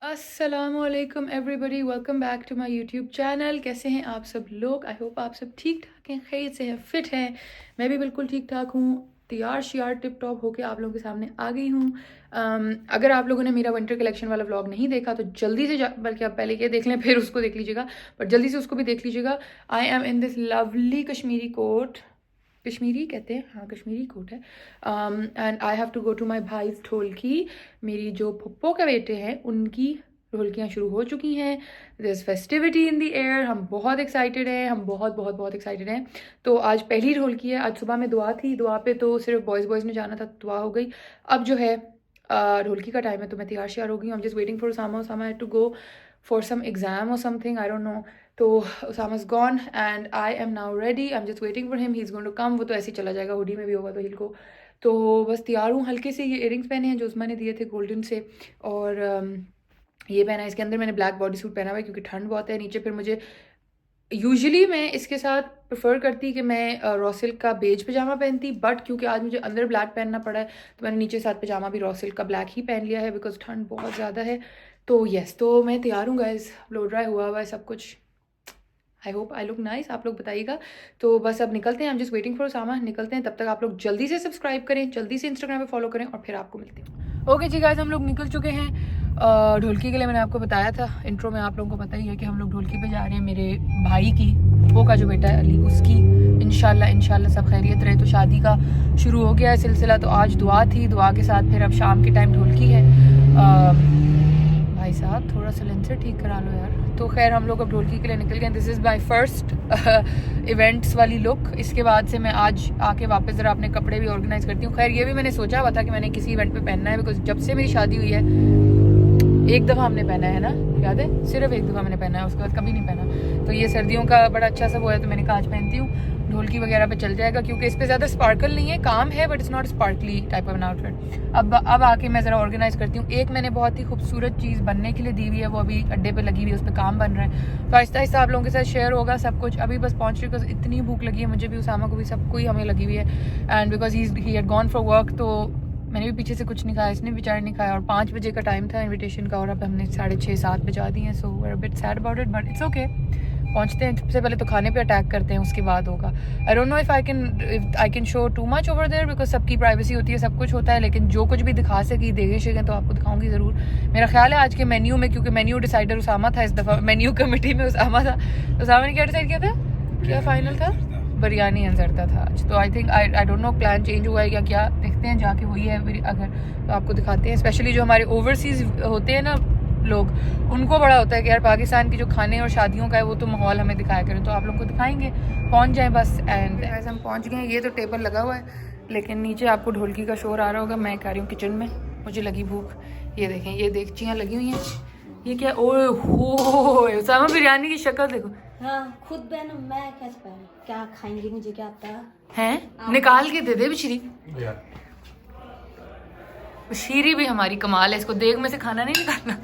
अस्सलामुअलैकुम everybody, welcome back to my YouTube channel. कैसे हैं आप सब लोग? आई होप आप सब ठीक ठाक हैं, खैर से हैं, फिट हैं। मैं भी बिल्कुल ठीक ठाक हूँ, तैयार शियार टिप टॉप होके आप लोगों के सामने आ गई हूँ। अगर आप लोगों ने मेरा विंटर कलेक्शन वाला व्लॉग नहीं देखा तो जल्दी से बल्कि आप पहले ये देख लें फिर उसको देख लीजिएगा, बट जल्दी से उसको भी देख लीजिएगा। I am in this lovely Kashmiri coat, Kashmiri कहते हैं, हाँ कश्मीरी कोट है। And I have to go to my भाईज ढोलकी। मेरी जो पप्पो के बेटे हैं उनकी ढोलकियाँ शुरू हो चुकी हैं। This festivity in the air, हम बहुत एक्साइटेड हैं, हम बहुत बहुत बहुत एक्साइटेड हैं। तो आज पहली ढोलकी है। आज सुबह में दुआ थी, दुआ पे तो सिर्फ बॉयज़ ने जाना था, दुआ हो गई। अब जो है ढोलकी का टाइम है तो मैं तैयार श्यार हो गई हूँ। I'm just waiting for Osama to go for some exam or something, I don't know. तो Osama's gone and I am now ready. I'm just waiting for him. He's going to come. वो तो ऐसे ही चला जाएगा, hoodie में भी होगा तो हिल को। तो बस तैयार हूँ। हल्के से ये इयरिंग्स पहने हैं जो उस्मा ने दिए थे गोल्डन से, और ये पहना है। इसके अंदर मैंने ब्लैक बॉडी सूट पहना हुआ है क्योंकि ठंड बहुत है नीचे। फिर मुझे यूजुअली मैं इसके साथ प्रेफर करती कि मैं रॉ सिल्क का बेज पजामा पहनती, बट क्योंकि आज मुझे अंदर ब्लैक पहनना पड़ा है तो मैंने नीचे साथ पजामा भी रॉ सिल्क का ब्लैक ही पहन लिया है बिकॉज ठंड बहुत ज़्यादा है। तो यस, तो मैं तैयार हूँ गाइस, ब्लो ड्राई हुआ है सब कुछ। I hope I look nice, आप लोग बताइएगा। तो बस अब निकलते हैं, I am just waiting for सामा। निकलते हैं, तब तक आप लोग जल्दी से सब्सक्राइब करें, जल्दी से इंस्टाग्राम पे फॉलो करें और फिर आपको मिलते हैं। ओके जी गाइस, हम लोग निकल चुके हैं ढोलकी के लिए। मैंने आपको बताया था इंट्रो में, आप लोगों को पता ही है कि हम लोग ढोलकी पे जा रहे हैं। मेरे भाई की वो का जो बेटा है अली, उसकी इंशाल्लाह सब खैरियत रहे। तो शादी का शुरू हो गया है सिलसिला। तो आज दुआ थी, दुआ के साथ फिर अब शाम के टाइम ढोलकी है। भाई साहब थोड़ा सिलेंसर ठीक करा लो यार। तो खैर हम लोग अब ढोलकी के लिए निकल गए। This is my first events वाली लुक। इसके बाद से मैं आज आके वापस ज़रा अपने कपड़े भी ऑर्गेनाइज करती हूँ। खैर ये भी मैंने सोचा हुआ था कि मैंने किसी इवेंट पे पहनना है, बिकॉज जब से मेरी शादी हुई है एक दफ़ा हमने पहना है ना, याद है? सिर्फ एक दफ़ा मैंने पहना है, उसके बाद कभी नहीं पहना। तो ये सर्दियों का बड़ा अच्छा सा वो है तो मैंने कहा आज पहनती हूँ। ढोलकी वगैरह पे चल जाएगा क्योंकि इस पे ज़्यादा स्पार्कल नहीं है, काम है but it's not sparkly type of an outfit. अब आके मैं ज़रा ऑर्गेनाइज करती हूँ। एक मैंने बहुत ही खूबसूरत चीज़ बनने के लिए दी हुई है, वो अभी अड्डे पे लगी हुई है, उस पर काम बन रहा है। तो आहिस्ता आहिस्ता आप लोगों के साथ शेयर होगा सब कुछ। अभी बस पहुँच रही बिकॉज इतनी भूख लगी है मुझे भी, उसामा को भी, सबको ही हमें लगी हुई है। And because he had gone for work, तो मैंने भी पीछे से कुछ नहीं खाया, इसने बेचारे नहीं खाया। और 5 बजे का टाइम था इनविटेशन का और अब हमने 6:30-7 बजा दिए हैं। So we are a bit sad about it but it's okay. पहुंचते हैं, सबसे पहले तो खाने पे अटैक करते हैं, उसके बाद होगा। I don't know if I can show too much over there because सबकी प्राइवेसी होती है, सब कुछ होता है, लेकिन जो कुछ भी दिखा सकी देखे शेखें तो आपको दिखाऊंगी ज़रूर। मेरा ख्याल है आज के मेन्यू में, क्योंकि मेन्यू डिसाइडर उसामा था इस दफ़ा, मेन्यू कमेटी में उसामा था। उसामा ने क्या डिसाइड किया था, क्या फाइनल था? बिरयानी अंजरता था आज। तो आई think I don't no plan change हुआ है या क्या, देखते हैं जाके, वही है अगर तो आपको दिखाते हैं। स्पेशली जो हमारे ओवरसीज़ होते हैं ना लोग, उनको बड़ा होता है कि यार पाकिस्तान की जो खाने और शादियों का है वो तो माहौल हमें दिखाया करें, तो आप लोग को दिखाएंगे। पहुंच जाएं बस। एंड हम पहुंच गए हैं। ये तो टेबल लगा हुआ है लेकिन नीचे आपको ढोलकी का शोर आ रहा होगा। मैं कह रही हूँ किचन में, मुझे लगी भूख। ये देखें, ये देगचियाँ लगी हुई हैं। ये क्या, ओए हो उसामा, बिरयानी की शक्ल देखो। हाँ खुद बहन, मैं कैसे पहन, क्या खाएंगे, मुझे क्या आता है? निकाल के दे दे बिशरी। शीरी भी हमारी कमाल है, इसको देग में से खाना नहीं निकालना।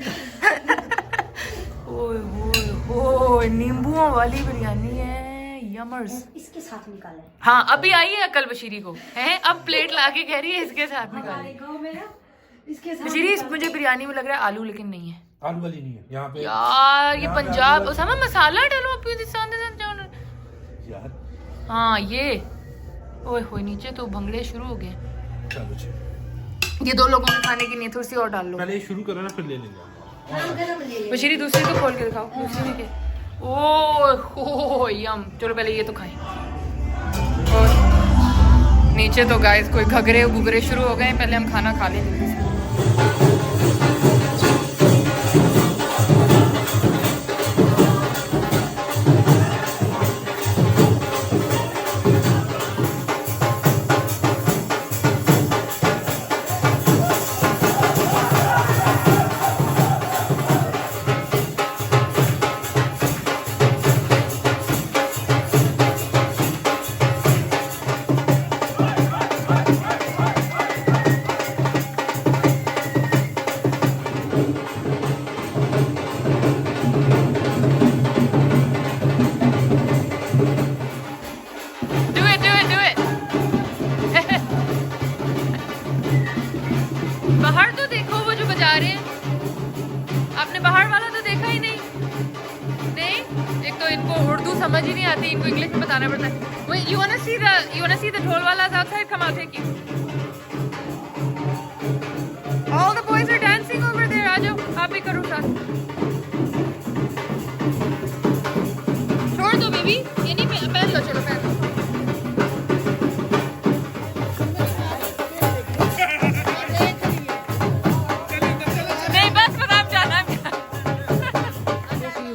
ओए होए होए, नींबुओं वाली बिरयानी है, यमर्स। इसके साथ निकाले। हाँ अभी आई है अकल बशीरी को, है अब प्लेट लाके कह रही है इसके साथ निकाले। बशीरी मुझे बिरयानी में लग रहा है आलू, लेकिन नहीं है, आलू वाली नहीं है यहाँ पे यार। ये पंजाब उसामा मसाला डालो आप यार। हाँ ये ओए होए, नीचे तो भंगड़े शुरू हो गए। चलो ये 2 लोगों के खाने की नहीं है, थोड़ी सी और डाल लो। पहले शुरू करो ना, फिर ले लेंगे। बशीरी दूसरी तो खोल के दिखाओ, दूसरी में क्या? ओह हो यम। चलो पहले ये तो खाएं। और नीचे तो गाइस कोई घगरे गुगरे शुरू हो गए, पहले हम खाना खा लें। आपने बाहर वाला तो देखा ही नहीं। एक तो इनको उर्दू समझ ही नहीं आती, इनको इंग्लिश में बताना पड़ता है। You wanna see the ढोल वाला outside? Come out, take you. All the boys are dancing over there. आ जाओ, आप भी करो साथ। छोड़ दो बेबी, ये नहीं पहन लो, चलो पहन लो। नहीं बस आप जाना।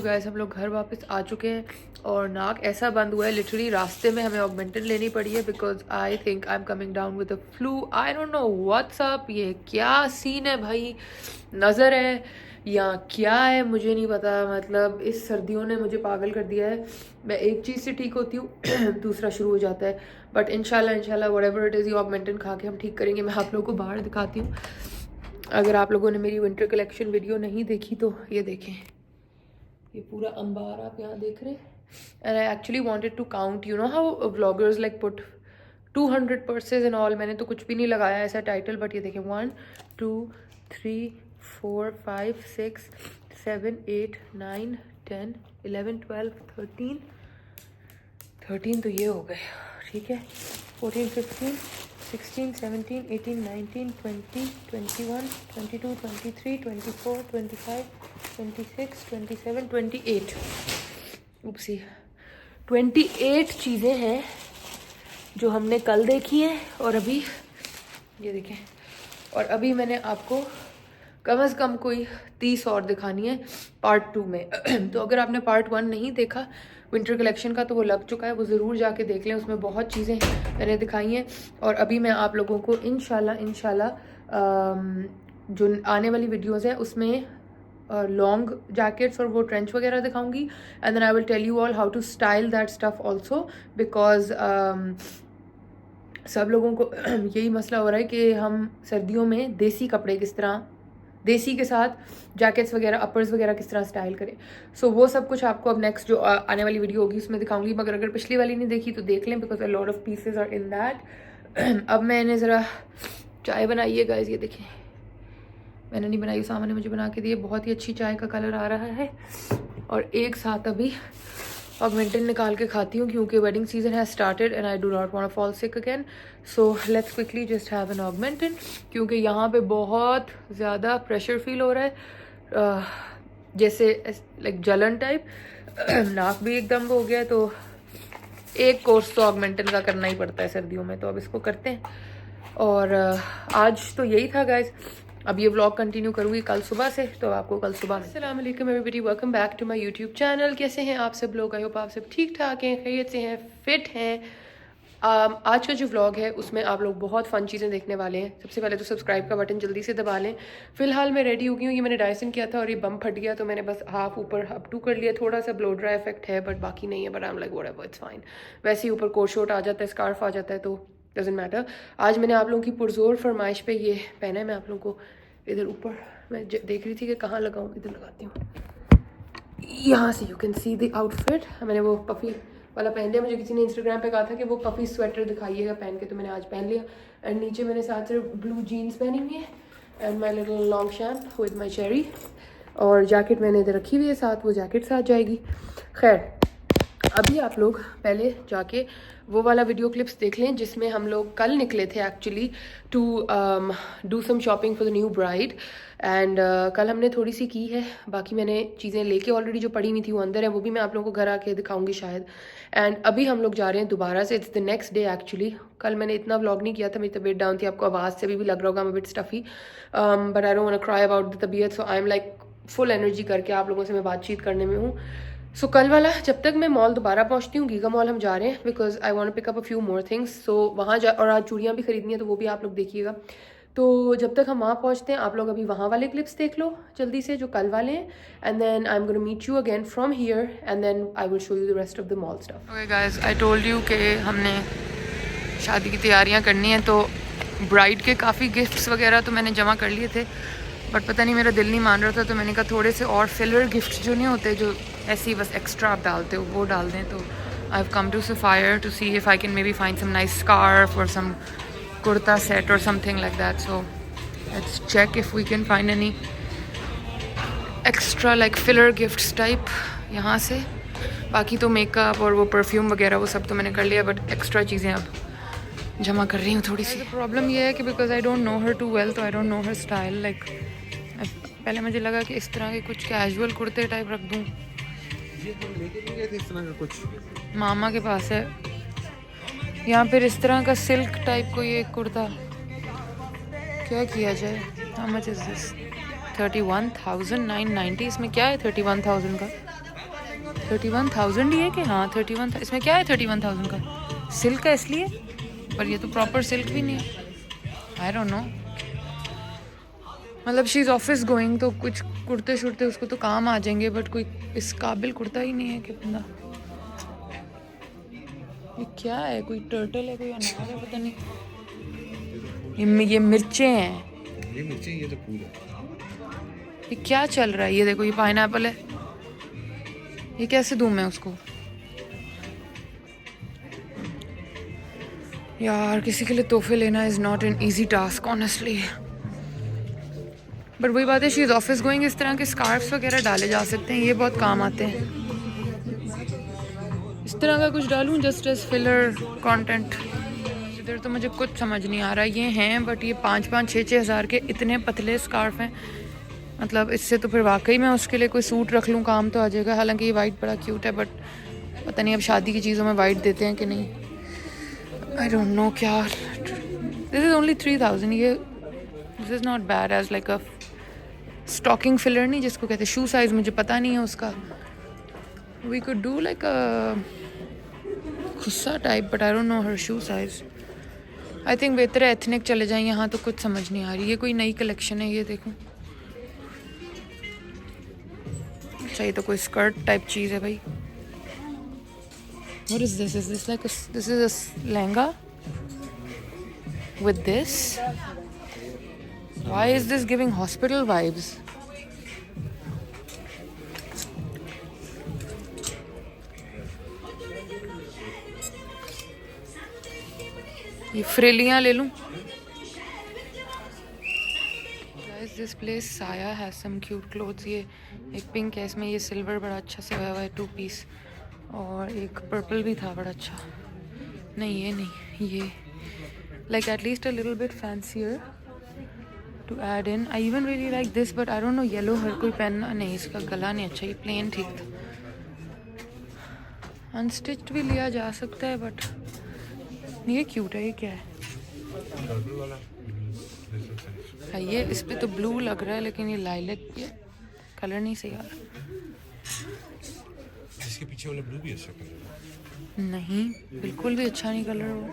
गाइस हम लोग घर वापस आ चुके हैं और नाक ऐसा बंद हुआ है लिटरली, रास्ते में हमें ऑगमेंटन लेनी पड़ी है because I think I am coming down with a flu. I don't know what's up, ये क्या सीन है भाई, नज़र है या क्या है मुझे नहीं पता। मतलब इस सर्दियों ने मुझे पागल कर दिया है। मैं एक चीज़ से ठीक होती हूँ दूसरा शुरू हो जाता है, बट इंशाल्लाह व्हाटएवर इट इज़, ये ऑगमेंटन खा के हम ठीक करेंगे। मैं आप लोगों को बाहर दिखाती हूँ। अगर आप लोगों ने मेरी विंटर कलेक्शन वीडियो नहीं देखी तो ये देखें, ये पूरा अंबार आप यहाँ देख रहे हैं। And I actually wanted to count, you know how vloggers like put 200 purses and all. मैंने तो कुछ भी नहीं लगाया ऐसा टाइटल, बट ये देखें 1 2 3 4 5 6 7 8 9 10 11 12 13 तो ये हो गए, ठीक है। 14 15 16 17 18 19 20 21 22 23 24 25 26 27 28 उपसी 28 चीज़ें हैं जो हमने कल देखी हैं और अभी ये देखें, और अभी मैंने आपको कम से कम कोई 30 और दिखानी है पार्ट 2 में। तो अगर आपने पार्ट 1 नहीं देखा विंटर कलेक्शन का तो वो लग चुका है, वो ज़रूर जाके देख लें, उसमें बहुत चीज़ें मैंने दिखाई हैं। और अभी मैं आप लोगों को इंशाल्लाह जो आने वाली वीडियोज़ है उसमें लॉन्ग जैकेट्स और वो ट्रेंच वगैरह दिखाऊंगी। And then I will tell you all how to style that stuff also, because सब लोगों को यही मसला हो रहा है कि हम सर्दियों में देसी कपड़े किस तरह, देसी के साथ जैकेट्स वगैरह अपर्स वगैरह किस तरह स्टाइल करें। सो वो सब कुछ आपको अब नेक्स्ट जो आने वाली वीडियो होगी उसमें दिखाऊंगी। मगर अगर पिछली वाली नहीं देखी तो देख लें, because a lot of pieces are in that. अब मैंने ज़रा चाय बनाई है गाइस, ये देखें, मैंने नहीं बनाई, सामने मुझे बना के दिए। बहुत ही अच्छी चाय का कलर आ रहा है। और एक साथ अभी ऑगमेंटन निकाल के खाती हूँ क्योंकि wedding season has started and I do not want to fall sick again. So let's quickly just have an Augmentin, क्योंकि यहाँ पे बहुत ज़्यादा प्रेशर फील हो रहा है, जैसे लाइक जलन टाइप। नाक भी एकदम हो गया है, तो एक कोर्स तो ऑगमेंटन का करना ही पड़ता है सर्दियों में, तो अब इसको करते हैं। और आज तो यही था गाइज। अब ये व्लॉग कंटिन्यू करूँगी कल सुबह से, तो आपको कल सुबह। अस्सलाम वालेकुम everybody, welcome back to my YouTube channel. कैसे हैं आप सब लोग? आई होप आप सब ठीक ठाक हैं, खैरियत से हैं, फिट हैं। आज का जो व्लॉग है उसमें आप लोग बहुत फ़न चीज़ें देखने वाले हैं। सबसे पहले तो सब्सक्राइब का बटन जल्दी से दबा लें। फ़िलहाल मैं रेडी हो गई हूँ, ये मैंने डायसन किया था और ये बम फट गया, तो मैंने बस हाफ ऊपर अप टू कर लिया। थोड़ा सा ब्लो ड्राई इफेक्ट है बट बाकी नहीं है, but I am like whatever, it's fine. वैसे ही ऊपर कोट शोट आ जाता है, स्कार्फ आ जाता है, तो डजंट मैटर। आज मैंने आप लोगों की पुरजोर फरमाइश पे ये पहना है। मैं आप लोगों को इधर ऊपर मैं देख रही थी कि कहाँ लगाऊँ, इधर लगाती हूँ, यहाँ से you can see the outfit. मैंने वो पफ़ी वाला पहन लिया। मुझे किसी ने इंस्टाग्राम पे कहा था कि वो पफ़ी स्वेटर दिखाइएगा पहन के, तो मैंने आज पहन लिया। एंड नीचे मैंने साथ सिर्फ ब्लू जीन्स पहनी हुई है एंड माई लिटिल लॉन्ग शैम्प विद माई चेरी। और जैकेट मैंने इधर रखी हुई है साथ, वो जैकेट साथ जाएगी। खैर अभी आप लोग पहले जाके वो वाला वीडियो क्लिप्स देख लें जिसमें हम लोग कल निकले थे actually to do some shopping for the new bride. एंड कल हमने थोड़ी सी की है, बाकी मैंने चीज़ें लेके ऑलरेडी जो पड़ी हुई थी वो अंदर है, वो भी मैं आप लोगों को घर आके दिखाऊंगी शायद। एंड अभी हम लोग जा रहे हैं दोबारा से, it's the next day actually. कल मैंने इतना व्लॉग नहीं किया था, मेरी तबीयत डाउन थी, आपको आवाज़ से भी लग रहा होगा मैं bit stuffy, but I don't want to cry about the तबीयत। So I am like full energy करके आप लोगों से मैं बातचीत करने में हूँ। सो कल वाला जब तक मैं मॉल दोबारा पहुंचती हूँ, गीगा मॉल हम जा रहे हैं because I want to pick up a few more things. सो वहाँ जा, और आज चूड़ियाँ भी खरीदनी है तो वो भी आप लोग देखिएगा। तो जब तक हम वहाँ पहुँचते हैं आप लोग अभी वहाँ वाले क्लिप्स देख लो जल्दी से जो कल वाले हैं, and then I am gonna meet you again from here and then I will show you the rest of the mall stuff. Okay guys, I told you कि हमने शादी की तैयारियाँ करनी है, तो ब्राइड के काफ़ी गिफ्ट्स वगैरह तो मैंने जमा कर लिए थे, बट पता नहीं मेरा दिल नहीं मान रहा था, तो मैंने कहा थोड़े से और फिलर गिफ्ट जो नहीं होते, जो ऐसे ही बस एक्स्ट्रा आप डालते हो, वो डाल दें। तो I have come to Sapphire to see if I can maybe find some nice scarf और सम कुर्ता सेट और something like that. So let's check if we can find any extra like filler gifts type यहाँ से। बाकी तो makeup और वो perfume वगैरह वो सब तो मैंने कर लिया, बट एक्स्ट्रा चीज़ें अब जमा कर रही हूँ थोड़ी सी। प्रॉब्लम ये है कि because I don't know her too well, तो I don't know her style. Like पहले मुझे लगा कि इस तरह के कुछ कैजुअल कुर्ते टाइप रख दूँ। ये हम लेके नहीं गए थे इस तरह का कुछ, मामा के पास है यहाँ। फिर इस तरह का सिल्क टाइप कोई एक कुर्ता, क्या किया जाए? How much is this? 31,990। इसमें क्या है 31,000 का? 31,000 ही है कि? हाँ 31। इसमें क्या है 31,000 का? सिल्क का इसलिए, पर ये तो प्रॉपर सिल्क भी नहीं है। आई डोंट नो, मतलब शी इज़ ऑफिस गोइंग, तो कुछ कुर्ते शुर्ते उसको तो काम आ जाएंगे, बट कोई इस काबिल कुर्ता ही नहीं है कि बंदा। ये क्या है? कोई टर्टल है, कोई अनार है, पता नहीं। ये मिर्चें हैं। ये मिर्ची, ये तो फूल है। ये क्या चल रहा है? ये देखो, ये पाइनएप्पल है। ये कैसे दूं मैं उसको? यार किसी के लिए तोहफे लेना is not an easy task honestly. But वही बात है, शी इज़ ऑफिस गोइंग। इस तरह के स्कार्फ्स वगैरह डाले जा सकते हैं, ये बहुत काम आते हैं। इस तरह का कुछ डालूं जस्ट एज फिलर कंटेंट। इधर तो मुझे कुछ समझ नहीं आ रहा। ये हैं बट ये 5-5, 6-6 हज़ार के इतने पतले स्कार्फ हैं। मतलब इससे तो फिर वाकई मैं उसके लिए कोई सूट रख लूँ, काम तो आ जाएगा। हालांकि ये वाइट बड़ा क्यूट है, बट पता नहीं अब शादी की चीज़ों में वाइट देते हैं कि नहीं। आई डोंट नो क्या। This is only 3,000। ये this is not bad as like a stocking filler, नहीं जिसको कहते हैं। शू साइज़ मुझे पता नहीं है उसका। We could do like a khussa type, but I don't know her shoe size. I think बेहतर है एथनिक चले जाएं। यहाँ तो कुछ समझ नहीं आ रही। ये कोई नई कलेक्शन है, ये देखूँ। अच्छा ये तो कोई स्कर्ट टाइप चीज़ है भाई। What is this? Is this like this is a lehenga with this? Why is this giving hospital vibes? ये फ्रिलियाँ ले लूँ? Guys, this place Saya has some cute clothes. ये एक पिंक है, इसमें ये सिल्वर बड़ा अच्छा से हुआ है 2 पीस, और एक पर्पल भी था बड़ा अच्छा। नहीं ये नहीं, ये like at least a little bit fancier to add in. I even really like this, but I don't know yellow her कोई पहनना नहीं। इसका गला नहीं अच्छा, ये प्लेन ठीक था। अनस्टिच्ड भी लिया जा सकता है, बट ये क्यूट है। ये क्या है? ये इस पे तो ब्लू लग रहा है, लेकिन ये लाइलैक, ये कलर नहीं सही आ रहा। इसके पीछे वाला ब्लू भी अच्छा कलर है। नहीं बिल्कुल भी अच्छा नहीं कलर वो।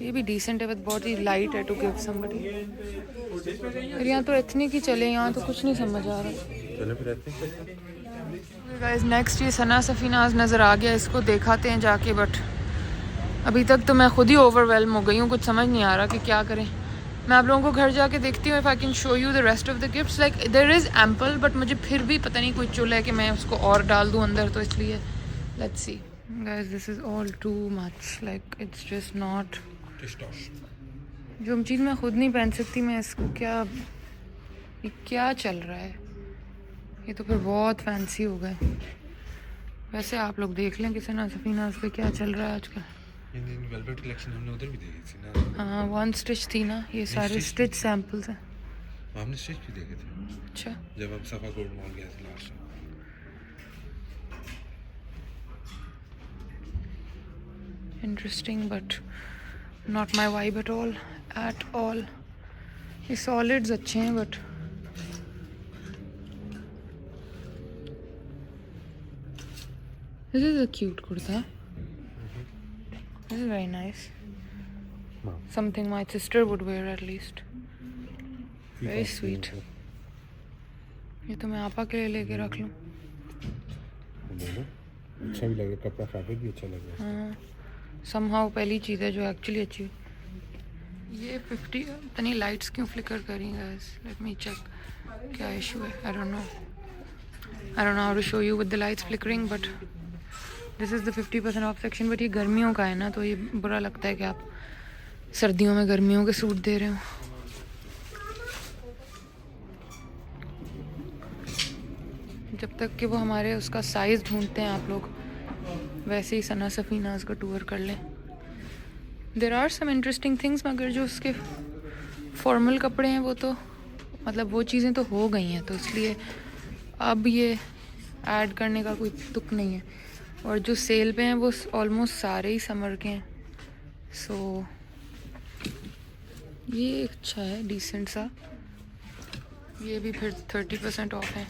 ये भी डिसेंट है, बट बहुत ही लाइट है टू गिव समबडी। फिर यहाँ तो एथनिक ही चले, यहाँ तो कुछ नहीं समझ आ रहा। चलो फिर एथनिक। गाइस नेक्स्ट ये सना सफीनाज नज़र आ गया, इसको दिखाते हैं जाके। बट अभी तक तो मैं खुद ही ओवरवेलम हो गई हूँ, कुछ समझ नहीं आ रहा कि क्या करें। मैं आप लोगों को घर जाके देखती हूँ if I can show you the rest of the gifts. Like there is ample, but मुझे फिर भी पता नहीं कोई चुल है कि मैं उसको और डाल दूँ अंदर, तो इसलिए let's see. Guys this is all too much, like it's just not. जो चीज़ मैं खुद नहीं पहन सकती, मैं इसको क्या, ये क्या चल रहा है? ये तो फिर बहुत फैंसी हो गए। वैसे आप लोग देख लें कि सना सफीनाज पे क्या चल रहा है आजकल। इंडियन वेलवेट कलेक्शन हमने उधर भी देखी थी ना। हाँ 1 स्टिच थी ना, ये सारे स्टिच सैम्पल्स हैं। हमने स्टिच भी देखे थे। अच्छा जब हम सफा गोल्ड मॉल गए थे last time. Interesting but not my vibe at all at all. ये सॉलिड्स अच्छे हैं, but this is a cute kurta. This is very nice. Wow. Something my sister would wear at least. Very sweet. ये तो मैं आपा के लिए लेके रख लूँ। अच्छा भी लगे, कपड़ा फैब्रिक भी अच्छा लग रहा है। हाँ somehow पहली चीज़ है जो एक्चुअली अच्छी। ये 50 पता नहीं लाइट्स क्यों फ्लिकर कर रही हैं guys. Let me check क्या इशू है। I don't know how to show you with the lights flickering, but this is the 50% of section. But ये गर्मियों का है ना, तो ये बुरा लगता है कि आप सर्दियों में गर्मियों के सूट दे रहे हो। जब तक कि वो हमारे उसका साइज़ ढूंढते हैं आप लोग, वैसे ही सना सफ़ीनाज़ का टूर कर लें। There are some interesting things, मगर जो उसके फॉर्मल कपड़े हैं वो तो मतलब वो चीज़ें तो हो गई हैं, तो इसलिए अब ये ऐड करने का कोई तुक नहीं है। और जो सेल पे हैं वो ऑलमोस्ट सारे ही समर के हैं। सो ये अच्छा है, डिसेंट सा। ये भी फिर 30% ऑफ है।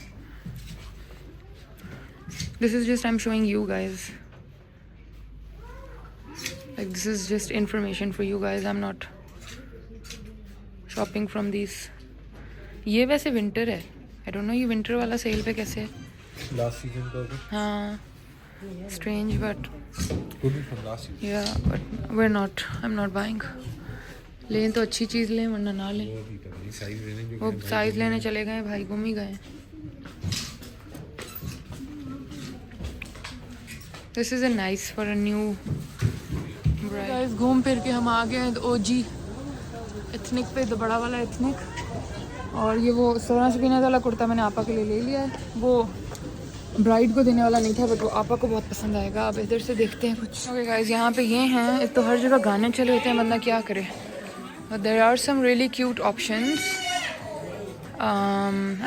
This is just I am showing you guys, like this is just information for you guys. I am not shopping from this. ये वैसे विंटर है, आई डोंट नो ये विंटर वाला सेल पे कैसे है। लास्ट सीजन का हाँ, strange but could be from last season. या but we are not, I am not buying. लें तो अच्छी चीज़ लें वरना ना लें। वो भी पता नहीं साइज लेने जो वो गए भाई साइज़ को लेने चले गए, भाई गुम ही गए। This is a nice for a new guys. घूम फिर के हम आ गए हैं ओजी एथनिक पे, तो बड़ा वाला एथनिक। और ये वो सोना सकीना वाला कुर्ता मैंने आपा के लिए ले लिया है। वो ब्राइड को देने वाला नहीं था, बट वो आपा को बहुत पसंद आएगा। अब इधर से देखते हैं कुछ। ओके गाइस, यहाँ पे ये हैं। एक तो हर जगह गाने चले होते हैं, बंदा क्या करे। There are some really cute options.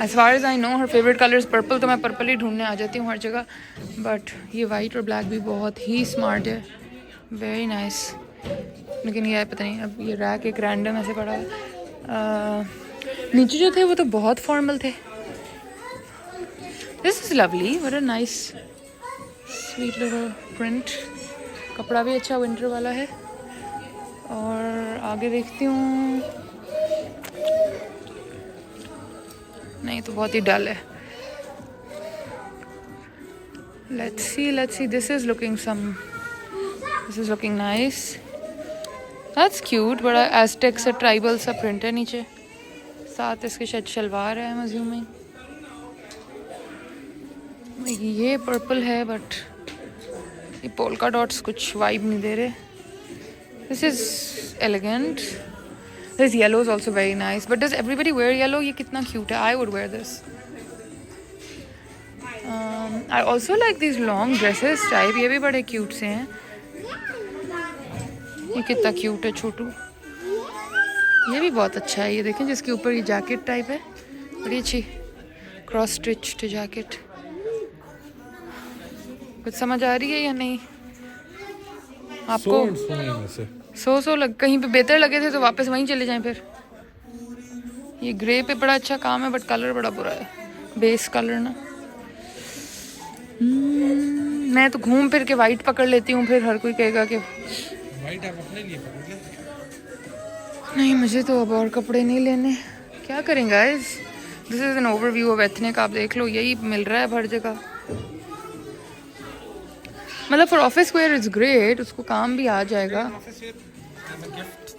As far as I know her favourite colour is purple, तो मैं पर्पल ही ढूंढने आ जाती हूँ हर जगह। बट ये वाइट और ब्लैक भी बहुत ही स्मार्ट है, वेरी नाइस। लेकिन ये पता नहीं, अब ये रैक एक रैंडम ऐसे पड़ा है। नीचे जो थे वो तो बहुत फॉर्मल थे। This is lovely, what a nice sweet little print. कपड़ा भी अच्छा विंटर वाला है। और आगे देखती हूँ, नहीं तो बहुत ही डल है। Let's see, this is looking nice, that's cute. बड़ा एज़टेक सा ट्राइबल सा प्रिंट है नीचे, साथ इसके शायद शलवार है मज़्यूमिंग। ये पर्पल है बट ये पोल्का डॉट्स कुछ वाइब नहीं दे रहे। This is elegant. This yellow is also very nice, but does everybody wear yellow? ये कितना क्यूट है, I would wear this. I also like this long dresses type, ये भी बड़े क्यूट से हैं। ये कितना क्यूट है छोटू, ये भी बहुत अच्छा है। ये देखें जिसके ऊपर ये जैकेट टाइप है, बड़ी अच्छी क्रॉस स्टिच्ड जैकेट। कुछ समझ आ रही है या नहीं आपको? सो लग, कहीं पे बेहतर लगे थे तो वापस वहीं चले जाएं फिर। ये ग्रे पे बड़ा अच्छा काम है, बट कलर बड़ा बुरा है, बेस कलर ना। मैं तो घूम फिर के वाइट पकड़ लेती हूँ, फिर हर कोई कहेगा कि वाइट आप अपने लिए पकड़ ले। नहीं, मुझे तो अब और कपड़े नहीं लेने। क्या करें guys, this is an overview of ethnic. आप देख लो, यही मिल रहा है हर जगह। मतलब for office where it's great, उसको काम भी आ जाएगा।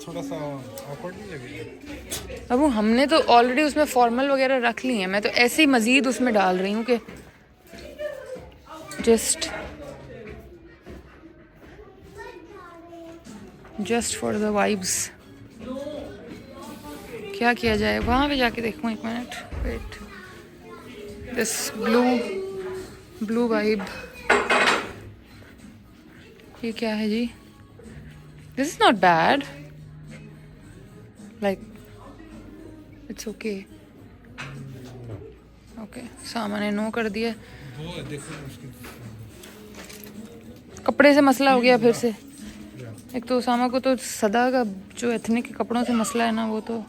थोड़ा सा awkward नहीं लगेगा? अब वो हमने तो ऑलरेडी उसमें फॉर्मल वगैरह रख ली है, मैं तो ऐसे ही मज़ीद उसमें डाल रही हूँ कि जस्ट फॉर द वाइब्स। क्या किया जाए, वहाँ पे जाके देखूँ, एक minute wait. This blue vibe, ये क्या है जी? This is not bad, like it's okay. Okay, सामने नो कर दिया। वो देखो उसकी कपड़े से मसला हो गया फिर से। एक तो उसामा को तो सदा का जो एथनिक के कपड़ों से मसला है ना, वो तो।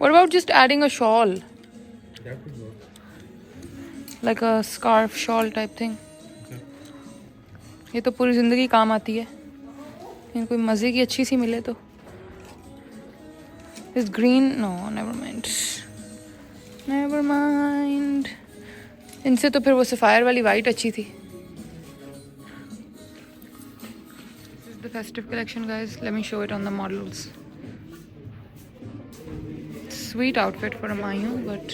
What about just adding a shawl? that could work. Like a scarf shawl type thing. ये तो पूरी ज़िंदगी काम आती है, लेकिन कोई मज़े की अच्छी सी मिले तो। इस ग्रीन, नो नेवर माइंड। इनसे तो फिर वो सफ़ायर वाली वाइट अच्छी थी। This is the festive collection guys, let me show it on the models. Sweet outfit for a मायूं, but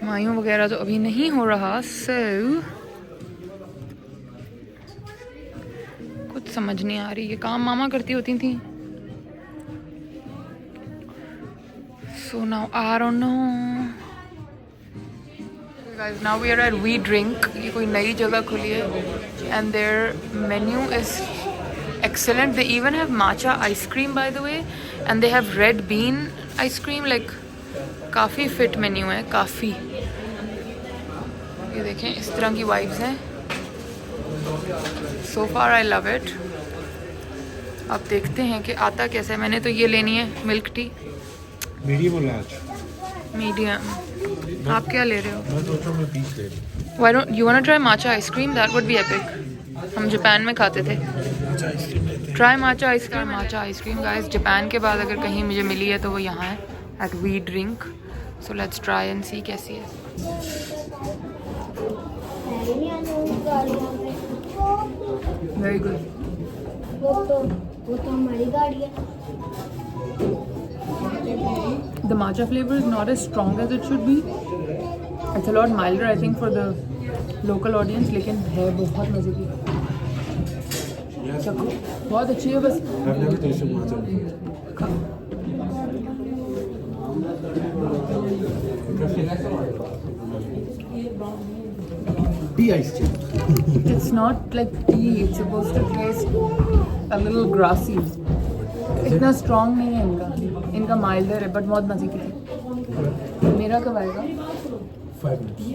मायूं वगैरह तो अभी नहीं हो रहा। So कुछ समझ नहीं आ रही, ये काम मामा करती होती थी। So now I don't know. Guys, now we are at We Drink. ये कोई नई जगह खुली है and their menu is excellent. They even have matcha ice cream by the way and they have red bean ice cream. Like काफ़ी fit menu है, काफ़ी. ये देखें इस तरह की वाइब्स हैं. So far I love it. अब देखते हैं कि आता कैसे है. मैंने तो ये लेनी है मिल्क टी. मीडियम और लार्ज. मीडियम. आप क्या ले रहे हो? मैं सोच रहा हूँ मैं 20 ले लूँ. Why don't you wanna try matcha ice cream? That would be epic. हम जापान में खाते थे. Try matcha ice cream. Matcha ice cream, guys. Japan के बाद अगर कहीं मुझे मिली है तो वो यहाँ है at We Drink. So let's try and see कैसी है. Very good. वो तो हमारी गाड़ी है. The matcha flavor is not as strong as it should be. It's a lot milder, I think, for the local audience. लेकिन है बहुत मजे की. बहुत अच्छी है बस. I've never tasted matcha. Tea ice tea. It's not like tea. It's supposed to taste a little grassy. इतना strong नहीं है इनका milder है but बहुत मजे की थी. मेरा कब आएगा? 5 minutes.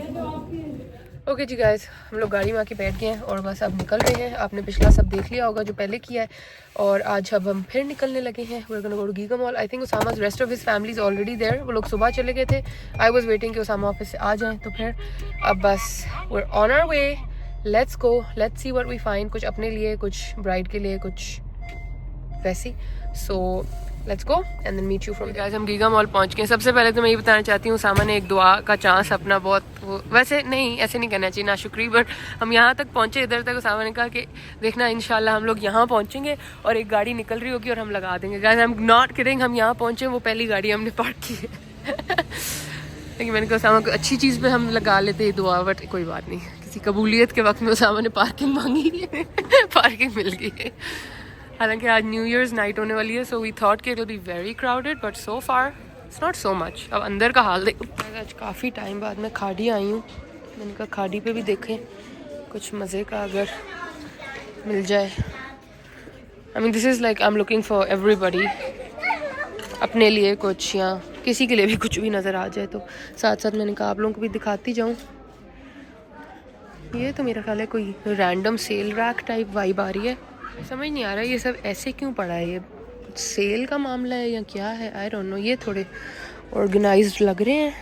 ओके जी गाइस, हम लोग गाड़ी में आके बैठ गए हैं और बस अब निकल रहे हैं. आपने पिछला सब देख लिया होगा जो पहले किया है और आज अब हम फिर निकलने लगे हैं. We're gonna go to Giga Mall. I think Osama's rest of his family is already there. वो लोग सुबह चले गए थे. I was waiting कि Osama ऑफिस से आ जाएं तो फिर अब बस we're on our way. Let's go. Let's see what we find. कुछ अपने लिए, कुछ ब्राइड के लिए, कुछ वैसी. So let's go and then meet you from. Guys हम गीगा मॉल पहुंच गए. सबसे पहले तो मैं ये बताना चाहती हूँ सामा ने एक दुआ का चांस अपना बहुत वैसे नहीं ऐसे नहीं करना चाहिए ना शुक्री बट हम यहाँ तक पहुँचे इधर तक. सामा ने कहा कि देखना इंशाल्लाह हम लोग यहाँ पहुँचेंगे और एक गाड़ी निकल रही होगी और हम लगा देंगे. Guys I am not kidding. हम यहाँ पहुँचे वो पहली गाड़ी हमने पार्क की है. लेकिन मैंने कहा सामा को अच्छी चीज़ पे हम लगा लेते दुआ बट कोई बात नहीं. किसी कबूलियत के वक्त में सामा ने पार्किंग मांगी है. पार्किंग मिल गई है. हालांकि आज न्यू ईयर्स नाइट होने वाली है सो वी थॉट कि it will be very crowded but so far it's not so much. अब अंदर का हाल देख. आज काफ़ी टाइम बाद मैं खाड़ी आई हूँ. मैंने कहा खाड़ी पे भी देखें कुछ मज़े का अगर मिल जाए. I mean this is like I am looking for everybody. अपने लिए कुछ या किसी के लिए भी कुछ भी नज़र आ जाए तो साथ साथ मैंने कहा आप लोगों को भी दिखाती जाऊँ. ये तो मेरा ख्याल है कोई random sale rack type vibe आ रही है. समझ नहीं आ रहा ये सब ऐसे क्यों पड़ा है. ये सेल का मामला है या क्या है आई डोंट नो. ये थोड़े ऑर्गेनाइज्ड लग रहे हैं.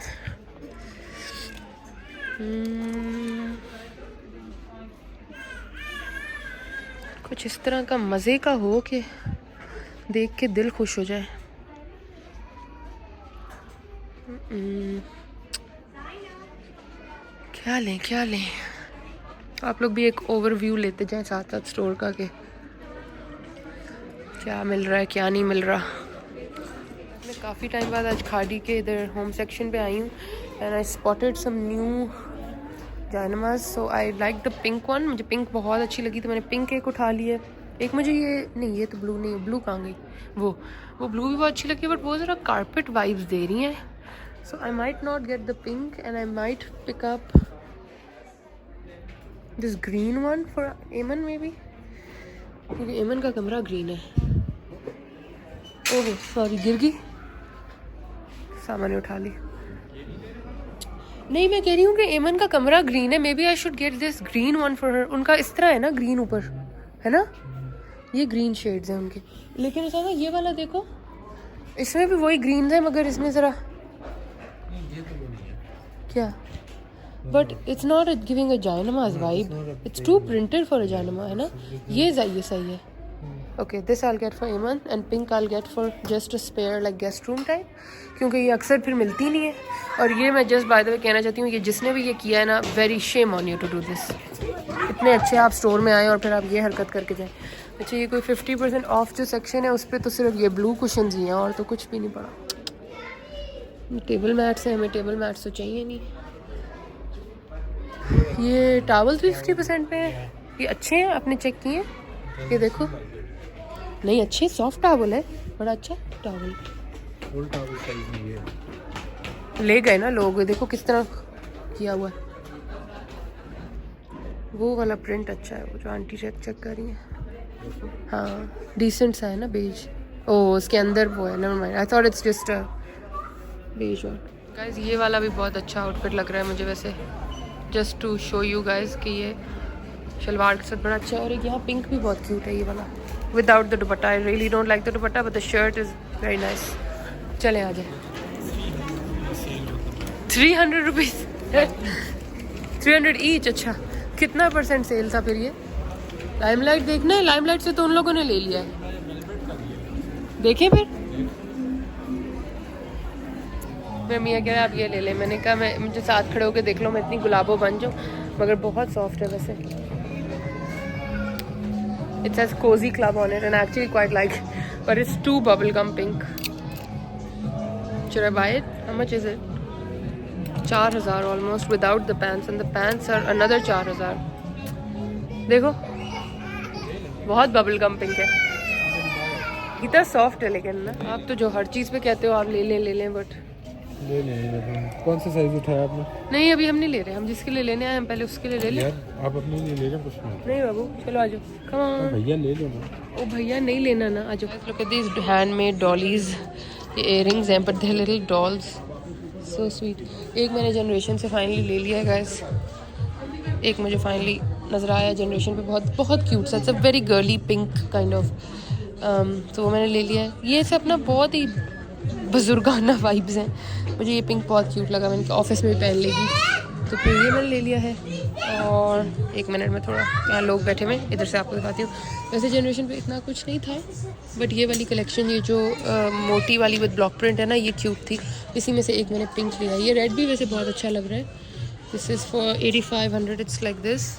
कुछ इस तरह का मज़े का हो कि देख के दिल खुश हो जाए. क्या लें क्या लें. आप लोग भी एक ओवरव्यू लेते जाएं साथ साथ स्टोर का के क्या मिल रहा है क्या नहीं मिल रहा. मैं काफ़ी टाइम बाद आज खाड़ी के इधर होम सेक्शन पे आई हूँ and I spotted some new जायनमाज. So I like the pink one. मुझे पिंक बहुत अच्छी लगी तो मैंने पिंक एक उठा ली है. एक मुझे ये नहीं ये तो ब्लू नहीं है. ब्लू कहाँ गई. वो ब्लू भी बहुत अच्छी लगी बट वो ज़रा कारपेट वाइब्स दे रही हैं. So I might not get the pink and I might pick up this green one for Aiman may be क्योंकि एमन का कमरा ग्रीन है. ओह सॉरी गिर गई. सामान उठा ली. नहीं मैं कह रही हूँ कि एमन का कमरा ग्रीन है. Maybe I should get this green one for her. उनका इस तरह है ना ग्रीन ऊपर है ना. ये ग्रीन शेड्स हैं उनके. लेकिन ऐसा ना ये वाला देखो इसमें भी वही ग्रीन है मगर इसमें ज़रा क्या but it's not giving a जायनमाज vibe. It's too printed for a जायनमा है ना. ये सही है. Okay this I get for Aiman and pink I get for just a spare like guest room type क्योंकि ये अक्सर फिर मिलती नहीं है. और ये मैं जस्ट बाय द वे कहना चाहती हूँ ये जिसने भी ये किया है ना very shame on you to do this. इतने अच्छे आप स्टोर में आए और फिर आप ये हरकत करके जाएँ. अच्छा ये कोई 50% ऑफ जो सेक्शन है उस पर तो सिर्फ ये ब्लू कुशन्स ही हैं और तो कुछ भी नहीं पड़ा. टेबल मैट्स हैं. हमें टेबल मैट्स तो चाहिए नहीं. ये टावल्स भी 50% पे हैं. ये अच्छे हैं आपने चेक किए हैं. ये देखो नहीं अच्छे सॉफ्ट टावल है बड़ा अच्छा टावल. फुल टॉवल साइज में ये ले गए ना लोग, देखो किस तरह किया हुआ है। वो वाला प्रिंट अच्छा है, वो जो आंटी चेक कर रही है। हाँ डिसेंट सा है ना बेज। ओ उसके अंदर वो है, never mind, I thought it's just a beige one. Guys ये वाला भी बहुत अच्छा आउटफिट लग रहा है मुझे वैसे, just to show you guys कि ये शलवार के साथ बड़ा अच्छा है। और एक यहाँ पिंक भी बहुत क्यूट है ये वाला, without the dupatta. I really don't like the dupatta but the shirt is very nice. चले आ जाए। 300 रुपीज़ 300 ईच। अच्छा कितना % सेल था फिर ये? लाइमलाइट देखना है, लाइमलाइट से तो उन लोगों ने ले लिया है। देखें फिर मेरे मियाँ कह रहे आप ये ले लें। मैंने कहा मैं मुझे साथ खड़े होकर देख लो, मैं इतनी गुलाबो बन जाऊँ। मगर बहुत सॉफ्ट है वैसे। It's has cozy club on it and actually quite like, but it's too bubblegum pink. Should I buy it? How much is it? 4,000 almost without the pants, and the pants are another 4,000. देखो बहुत bubblegum pink है, इतना soft है। लेकिन ना आप तो जो हर चीज़ पे कहते हो आप ले लें बट ले लें। कौन सा साइज उठाया आपने? नहीं अभी हम नहीं ले रहे, हम जिसके लिए लेने आए हम पहले उसके लिए ले लें। यार आप अपने लिए ले लें कुछ नहीं बाबू चलो आ जाओ, कम ऑन। भैया ले लो ना। ओ भैया नहीं लेना ना, आ जाओ। Look at these handmade dollies, ये इयररिंग्स हैं but they are little dolls, so sweet. एक मैंने जनरेशन से फाइनली ले लिया है गाइस, एक मुझे फाइनली नज़र आया जनरेशन पे, बहुत बहुत क्यूट सा। It's a very girly pink kind of, तो वो मैंने ले लिया है। ये सब ना बहुत ही बुजुर्गाना वाइब्स हैं। मुझे ये पिंक बहुत क्यूट लगा, मैंने ऑफिस में भी पहन लेगी, तो फिर ये मैंने ले लिया है। और एक मिनट में थोड़ा यहाँ लोग बैठे हुए, इधर से आपको दिखाती हूँ। वैसे जनरेशन पे इतना कुछ नहीं था बट ये वाली कलेक्शन, ये जो मोटी वाली विद ब्लॉक प्रिंट है ना, ये क्यूट थी। इसी में से एक मैंने पिंक लिया। ये रेड भी वैसे बहुत अच्छा लग रहा है। This is for 8500, it's like this.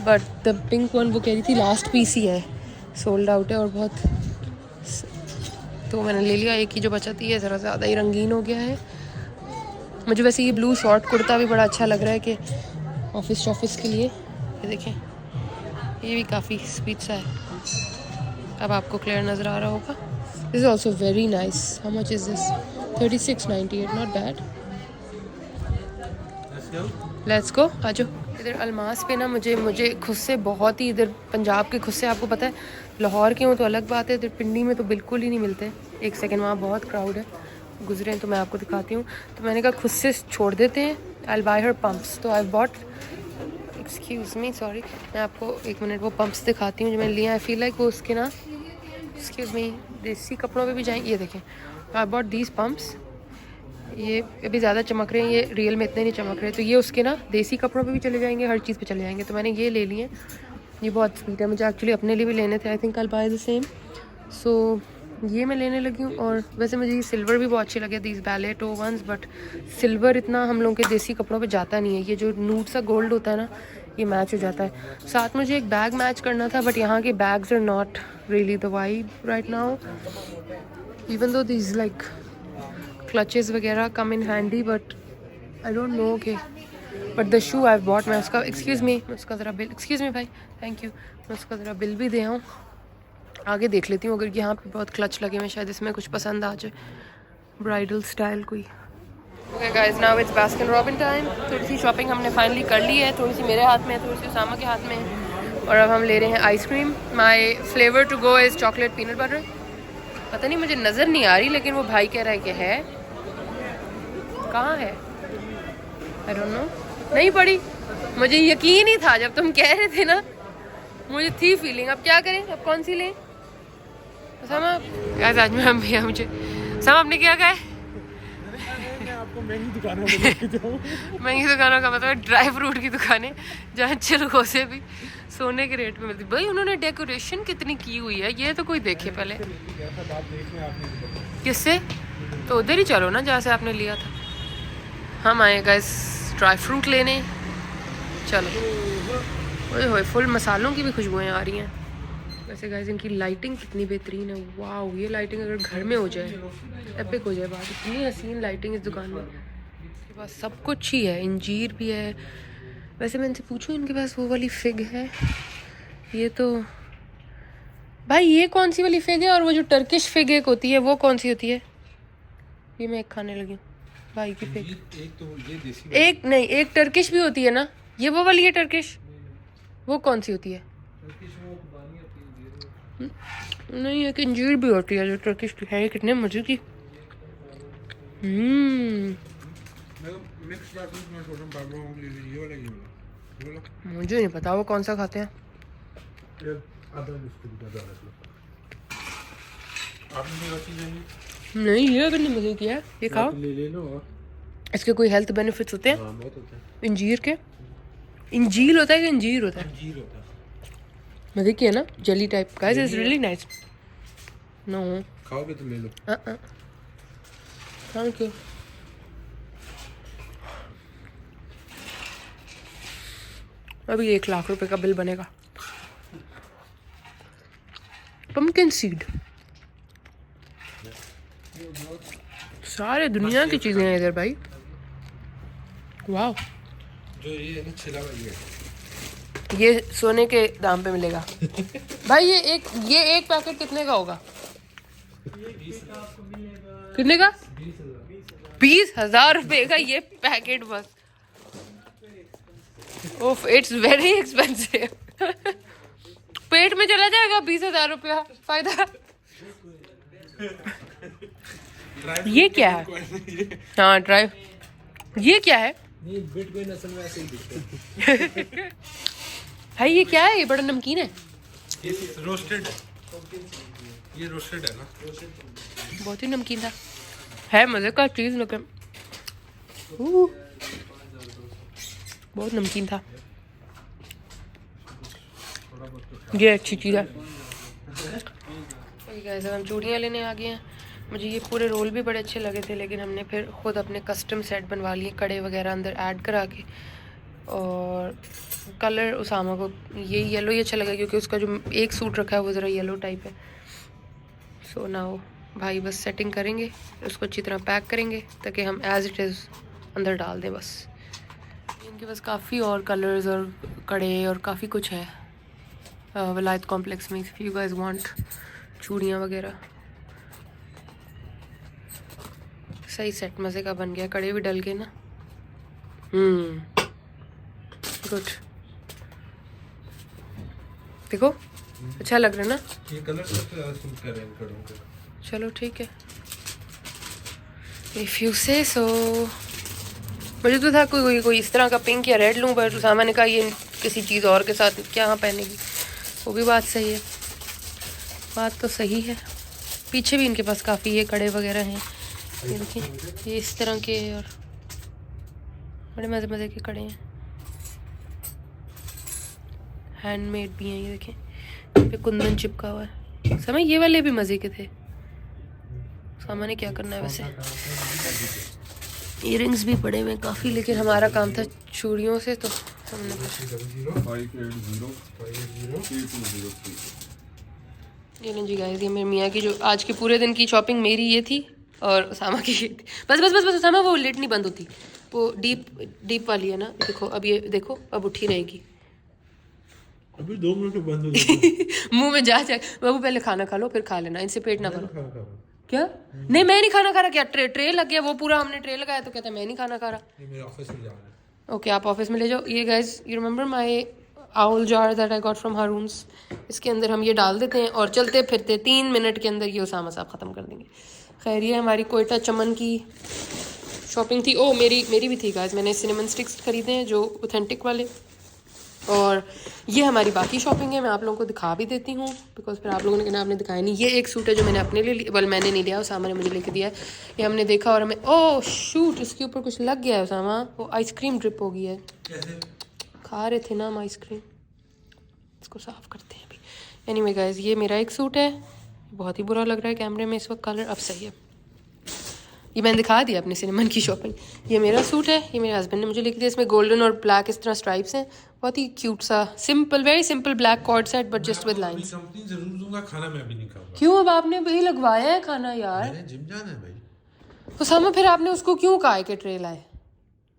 But the pink one वो कह रही थी लास्ट पीस ही है, सोल्ड आउट है और बहुत, तो मैंने ले लिया। एक ही जो बचा थी ये ज़रा ज़्यादा ही रंगीन हो गया है। मुझे वैसे ये ब्लू शॉर्ट कुर्ता भी बड़ा अच्छा लग रहा है कि ऑफिस के लिए। ये देखें ये भी काफ़ी स्वीट सा है। अब आपको क्लियर नज़र आ रहा होगा। This is also very nice. How much is this? 3698, not bad. Let's go, आ जाओ। इधर अलमास पे ना मुझे खुद से बहुत ही, इधर पंजाब के खुद से आपको पता है, लाहौर के हूँ तो अलग बात है, इधर पिंडी में तो बिल्कुल ही नहीं मिलते। एक सेकंड, वहाँ बहुत क्राउड है, गुजरे हैं तो मैं आपको दिखाती हूँ। तो मैंने कहा खुद से छोड़ देते हैं। आई बाय हर पम्प्स। तो I bought, excuse me sorry, मैं आपको एक मिनट वो पम्प्स दिखाती हूँ जो मैंने लिए। आई फील लाइक वो उसके ना, एक्सक्यूज़ मी, देसी कपड़ों पे भी जाएंगे। ये देखें, आई बॉट दीज पम्प्स। ये अभी ज़्यादा चमक रहे हैं, ये रियल में इतने नहीं चमक रहे। तो ये उसके ना देसी कपड़ों पे भी चले जाएंगे, हर चीज़ पे चले जाएंगे। तो मैंने ये ले लिए। ये बहुत स्वीट है, मुझे एक्चुअली अपने लिए भी लेने थे। I think I buy the same. सो ये मैं लेने लगी हूँ। और वैसे मुझे ये सिल्वर भी बहुत अच्छे लगे, दीज बैलेटो वंस, बट सिल्वर इतना हम लोगों के देसी कपड़ों पे जाता नहीं है। ये जो नूट सा गोल्ड होता है ना, ये मैच हो जाता है। साथ मुझे एक बैग मैच करना था बट यहाँ के bags are not really the vibe right now, even though these like clutches वगैरह come in handy, but I don't know okay. But the shoe I bought, मैं उसका, एक्सक्यूज़ मी, मैं उसका ज़रा बिल, एक्सक्यूज़ मी भाई, thank you, मैं उसका ज़रा बिल भी दे आऊँ। आगे देख लेती हूँ, अगर यहाँ पे बहुत क्लच लगे हुए, शायद इसमें कुछ पसंद आ जाए, ब्राइडल स्टाइल कोई। Okay guys, now it's Baskin robin time. थोड़ी सी शॉपिंग हमने फाइनली कर ली है, थोड़ी सी मेरे हाथ में है, थोड़ी सी उसामा के हाथ में है। और अब हम ले रहे हैं ice cream. My flavour to go is chocolate peanut butter. पता नहीं मुझे नज़र नहीं आ रही, लेकिन वो भाई कह रहा है कि है, कहाँ है, आई डोंट नो, नहीं पड़ी। मुझे यकीन ही था जब तुम कह रहे थे ना, मुझे थी फीलिंग। अब क्या करें, अब कौन सी लें? समा आज में हम भैया मुझे समा आपने क्या कहा है? आपको महंगी दुकानों में लेके जाऊं। महंगी दुकानों का मतलब ड्राई फ्रूट की दुकानें जहाँ चिलगोसे भी सोने के रेट में मिलती। भाई उन्होंने डेकोरेशन कितनी की हुई है, ये तो कोई देखे पहले। किससे? तो उधर ही चलो ना जहाँ से आपने लिया था। हम आए गाइस ड्राई फ्रूट लेने, चलो। ओए होए, फुल मसालों की भी खुशबुएं आ रही हैं। वैसे गाइस इनकी लाइटिंग कितनी बेहतरीन है। वाह, ये लाइटिंग अगर घर में हो जाए एपिक हो जाए बात। इतनी हसीन लाइटिंग इस दुकान में। इनके पास सब कुछ ही है, इंजीर भी है। वैसे मैं इनसे पूछूं, इनके पास वो वाली फिग है? ये तो भाई, ये कौन सी वाली फिग है? और वो जो टर्किश फिग एक होती है वो कौन सी होती है? ये मैं एक खाने लगी हूँ भाई की पिक। एक तो ये देसी एक नहीं, एक टर्किश भी होती है ना, ये वो वाली है टर्किश। वो कौन सी होती है? नहीं, एक इंजीर भी होती है जो टर्किश की है। ये कितने मजे की। मिक्स बात में छोटा बाबू ये वाला ये वाला मुझे नहीं पता वो कौन सा खाते हैं। आधा बिस्कुट का दाना आपने भी चीज है नहीं, ये कितने मजे की है, ये खाओ। ले लो और इसके कोई हेल्थ बेनिफिट्स होते हैं? हाँ बहुत होता है। इंजीर के? इंजीर होता है कि इंजीर होता है? अंजीर होता है। मजे की है ना, jelly type. Guys it's really nice. No खाओगे तो ले लो। Thank you. अभी 1 लाख रुपए का बिल बनेगा। पम्पकिन सीड, सारे दुनिया की चीजें हैं इधर भाई। वाह, जो ये है ना छिला हुआ ये सोने के दाम पे मिलेगा भाई। ये एक पैकेट कितने का होगा? कितने का? 20,000 रुपए का ये पैकेट बस। ओफ, इट्स वेरी एक्सपेंसिव। पेट में चला जाएगा 20,000 रुपया। फायदा ये क्या है? हाँ ड्राइव, ये क्या है? नहीं बिटकॉइन असल में ऐसे ही दिखता है। भाई ये क्या है? ये बड़ा नमकीन है। ये रोस्टेड है, ये रोस्टेड है ना। बहुत ही नमकीन था, है मजे का चीज, लेकिन बहुत नमकीन था। ये अच्छी चीज है। गाइस हम चूड़ियाँ लेने आ गए हैं। मुझे ये पूरे रोल भी बड़े अच्छे लगे थे, लेकिन हमने फिर खुद अपने कस्टम सेट बनवा लिए, कड़े वगैरह अंदर ऐड करा के। और कलर उसामा को ये येलो ही अच्छा लगा, क्योंकि उसका जो एक सूट रखा है वो ज़रा येलो टाइप है। सो नाउ भाई बस सेटिंग करेंगे, उसको अच्छी तरह पैक करेंगे ताकि हम एज़ इट इज़ अंदर डाल दें बस। इनके पास काफ़ी और कलर्स और कड़े और काफ़ी कुछ है विलायत कॉम्प्लेक्स में। इफ़ यू गाइस वांट चूड़ियाँ वगैरह। सही सेट मज़े का बन गया, कड़े भी डल गए ना। गुड, देखो अच्छा लग रहा है ना। ये कलर सबसे ज़्यादा सूट कर रहे हैं कड़ों पे। चलो ठीक है, इफ़ यू से सो। मुझे तो था कोई इस तरह का पिंक या रेड लूँ, पर उसामा ने कहा ये किसी चीज़ और के साथ क्या पहनेगी। वो भी बात सही है, बात तो सही है। पीछे भी इनके पास काफ़ी ये कड़े वगैरह हैं। ये देखिए, ये इस तरह के और बड़े मज़े मज़े के कड़े हैं, हैंडमेड भी हैं। ये देखें, यहाँ पे कुंदन चिपका हुआ है। समय ये वाले भी मज़े के थे। सामान क्या करना है वैसे। इयररिंग्स भी पड़े हुए काफ़ी, लेकिन हमारा काम था चूड़ियों से, तो हमने ये लो जी गाइस, ये मेरे मियाँ की जो आज के पूरे दिन की शॉपिंग मेरी ये थी और उसामा की ये थी। बस बस बस बस उसामा, वो लिड नहीं बंद होती, वो डीप वाली है ना। देखो अब ये देखो, अब उठी रहेगी। अभी 2 मिनट में बंद हो जाएगी। मुंह में जा बाबू, पहले खाना खा लो फिर खा लेना, इनसे पेट ना भरो। खाना खा रहा क्या? नहीं मैं नहीं खाना खा रहा। क्या ट्रे लग गया, वो पूरा हमने ट्रे लगाया तो कहता मैं नहीं खाना खा रहा। हूं। मेरे ऑफिस में जाना है। ओके, आप ऑफिस में ले जाओ। ये guys, you remember my owl jar that I got from Haroon's? इसके अंदर हम ये डाल देते हैं और चलते फिरते 3 मिनट के अंदर ये उसामा साहब ख़त्म कर देंगे। खैर, ये हमारी कोयटा चमन की शॉपिंग थी। ओ मेरी भी थी गाइस, मैंने सिनेमन स्टिक्स खरीदे हैं जो ऑथेंटिक वाले। और ये हमारी बाकी शॉपिंग है, मैं आप लोगों को दिखा भी देती हूँ, बिकॉज फिर आप लोगों ने कहना आपने दिखाया नहीं। ये एक सूट है जो मैंने अपने लिए वेल मैंने नहीं लिया, उसामा ने मुझे लेके दिया है। ये हमने देखा और हमें ओह शूट, इसके ऊपर कुछ लग गया है उसामा, वो आइसक्रीम ड्रिप हो गई है। खा रहे थे ना हम आइसक्रीम, इसको साफ़ करते हैं अभी। एनीवे गाइस, ये मेरा एक सूट है, बहुत ही बुरा लग रहा है कैमरे में इस वक्त, कलर अब सही है। ये मैंने दिखा दिया अपने सिनेमन की शॉपिंग। ये मेरा सूट है, ये मेरे हस्बैंड ने मुझे लेके दिया। इसमें गोल्डन और ब्लैक इस तरह स्ट्राइप्स हैं, बहुत ही क्यूट सा simple, very simple black cord set but just with lines. Company जरूर दूंगा, खाना मैं भी नहीं खाऊंगा। क्यों? अब आपने भाई लगवाया है खाना यार। मैंने जिम जाना है भाई। उसामा फिर आपने उसको क्यों कहा है कि ट्रे लाए?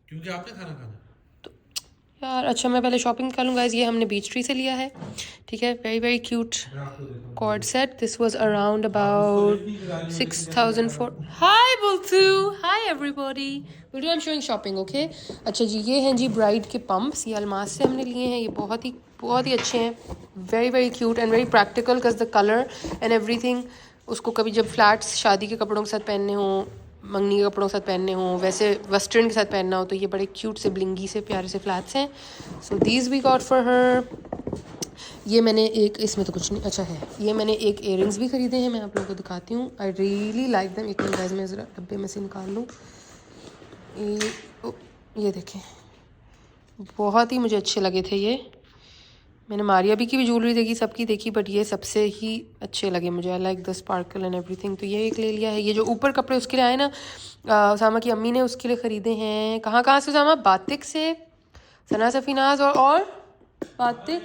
क्योंकि आपने खाना खाना। तो यार अच्छा मैं पहले शॉपिंग कर लूँ गाइस। ये हमने बीच ट्री से लिया है, ठीक है। Very very cute cord set. This was around about 6,000 for. Hi बुल्सू, hi everybody, video I am showing shopping, okay. अच्छा जी, ये हैं जी ब्राइड के पम्प्स, ये अलमास से हमने लिए हैं। ये बहुत ही अच्छे हैं, very very cute and very practical because the colour and everything. उसको कभी जब फ्लैट्स शादी के कपड़ों के साथ पहनने हो, मंगनी के कपड़ों के साथ पहनने हो, वैसे वेस्टर्न के साथ पहनना हो, तो ये बड़े क्यूट से ब्लिंगी से प्यारे से फ्लैट्स हैं। So these we got for her. ये मैंने एक, इसमें तो कुछ नहीं, अच्छा है, ये मैंने एक इयररिंग्स भी खरीदे हैं, मैं आप लोगों को दिखाती हूँ। आई रियली लाइक देम। एक मिनट गाइस, मैं ज़रा डब्बे में से निकाल लूँ। ये देखें, बहुत ही मुझे अच्छे लगे थे ये। मैंने मारिया भी की भी ज्वेलरी देखी, सबकी देखी, बट ये सबसे ही अच्छे लगे मुझे। आई like the sparkle and everything. तो ये एक ले लिया है। ये जो ऊपर कपड़े उसके लिए आए ना, उसामा की अम्मी ने उसके लिए ख़रीदे हैं। कहाँ से उसामा? बातिक से, सना सफीनाज और बातिक,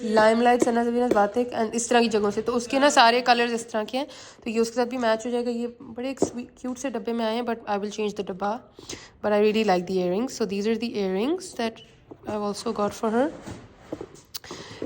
लाइमलाइट, सना सफीनाज, बातिक एंड इस तरह की जगहों से। तो उसके ना सारे कलर्स इस तरह के हैं, तो ये उसके साथ भी मैच हो जाएगा। ये बड़े क्यूट से डब्बे में आए हैं, but I will change the डब्बा। But I really like the earrings, so these are the earrings that I've also got for her.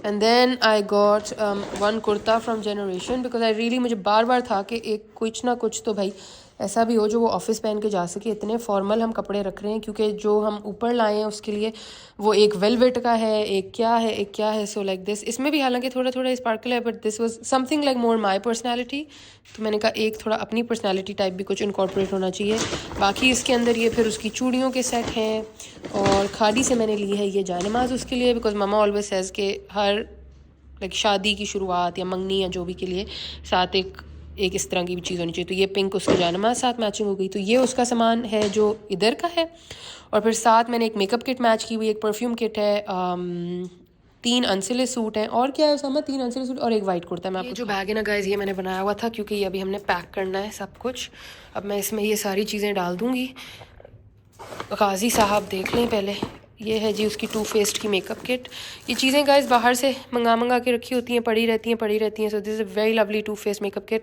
And then I got one kurta from Generation because I really, मुझे बार बार था कि एक कुछ ना कुछ तो भाई ऐसा भी हो जो वो ऑफिस पहन के जा सके। इतने फॉर्मल हम कपड़े रख रहे हैं, क्योंकि जो हम ऊपर लाए हैं उसके लिए वो एक वेलवेट का है, एक क्या है। सो लाइक दिस, इसमें भी हालांकि थोड़ा थोड़ा स्पार्कल है, but this was something like more my personality. तो मैंने कहा एक थोड़ा अपनी पर्सनालिटी टाइप भी कुछ इनकॉर्पोरेट होना चाहिए। बाकी इसके अंदर ये फिर उसकी चूड़ियों के सेट हैं, और खादी से मैंने ली है ये जानमाज उसके लिए, बिकॉज मामा ऑलवेज सेज़ के हर लाइक शादी की शुरुआत या मंगनी या जो भी के लिए साथ एक इस तरह की भी चीज़ होनी चाहिए। तो ये पिंक उसके जानमाज साथ मैचिंग हो गई। तो ये उसका सामान है जो इधर का है। और फिर साथ मैंने एक मेकअप किट मैच की हुई, एक परफ्यूम किट है, 3 अनसिले सूट हैं, और क्या है उसामा, 3 अनसिले सूट और एक वाइट कुर्ता। मैं आपको जो बैग है ना गाइस, ये मैंने बनाया हुआ था क्योंकि ये अभी हमने पैक करना है सब कुछ। अब मैं इसमें ये सारी चीज़ें डाल दूँगी। गाजी साहब देख लें पहले। ये है जी उसकी टू फेस्ड की मेकअप किट। ये चीज़ें गाइस बाहर से मंगा के रखी होती हैं, पड़ी रहती हैं। So this is a very lovely two faced makeup kit.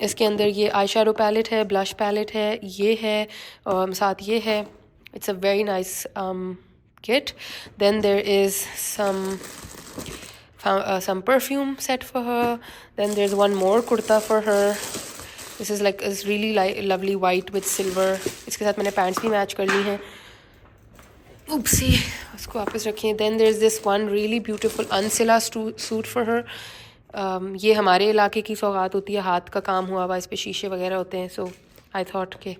इसके अंदर ये आई शैडो पैलेट है, ब्लश पैलेट है, ये है, साथ ये है। It's a very nice kit. Then there is some perfume set for her. Then there's one more kurta for her. This is like a really lovely white with silver. इसके साथ मैंने pants भी मैच कर ली हैं। Oopsie, उसको वापस रखें। Then there's this one really beautiful unsila suit for her. ये हमारे इलाके की सौगात होती है, हाथ का काम हुआ हुआ, इस पे शीशे वगैरह होते हैं। So I thought के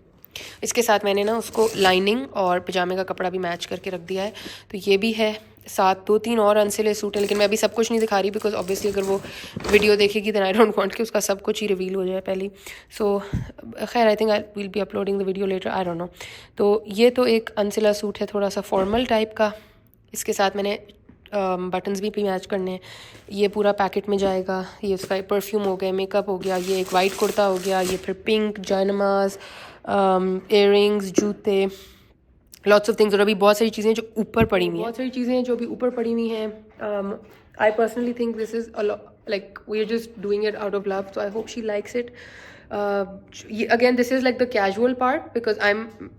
इसके साथ मैंने ना उसको लाइनिंग और पजामे का कपड़ा भी मैच करके रख दिया है। तो ये भी है साथ। 2-3 और अनसिले सूट है, लेकिन मैं अभी सब कुछ नहीं दिखा रही बिकॉज ऑब्वियसली अगर वो वीडियो देखेगी देन आई डोंट वांट कि उसका सब कुछ ही रिवील हो जाए पहले। सो खैर I think I will be uploading the video later, I don't know. तो ये तो एक अनसिला सूट है, थोड़ा सा फॉर्मल टाइप का। इसके साथ मैंने बटन्स भी मैच करने हैं। ये पूरा पैकेट में जाएगा। ये उसका परफ्यूम हो गया, मेकअप हो गया, ये एक वाइट कुर्ता हो गया, ये फिर पिंक जानमाज, इयररिंग्स, जूते, लॉट्स ऑफ थिंग्स। और अभी बहुत सारी चीज़ें जो ऊपर पड़ी हुई हैं, I personally think this is like we are just doing it out of love, so I hope she likes it. Again this is like the casual part because